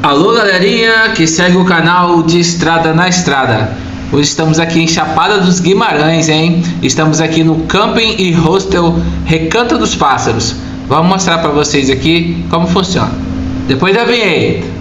Alô galerinha que segue o canal de Estrada na Estrada. Hoje estamos aqui em Chapada dos Guimarães, hein? Estamos aqui no Camping e Hostel Recanto dos Pássaros. Vamos mostrar para vocês aqui como funciona. Depois da vinheta.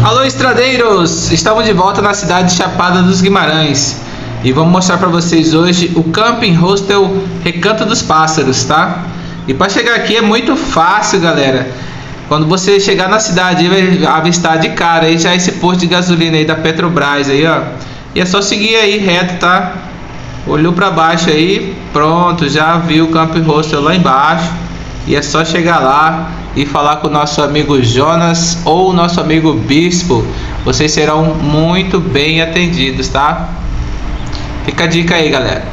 Alô estradeiros, estamos de volta na cidade de Chapada dos Guimarães e vamos mostrar para vocês hoje o Camping Hostel Recanto dos Pássaros, tá? E para chegar aqui é muito fácil, galera. Quando você chegar na cidade, vai avistar de cara aí já esse posto de gasolina aí da Petrobras aí, ó. E é só seguir aí reto, tá? Olhou para baixo aí, pronto, já viu o Camping Hostel lá embaixo. E é só chegar lá e falar com o nosso amigo Jonas ou o nosso amigo Bispo. Vocês serão muito bem atendidos, tá? Fica a dica aí, galera.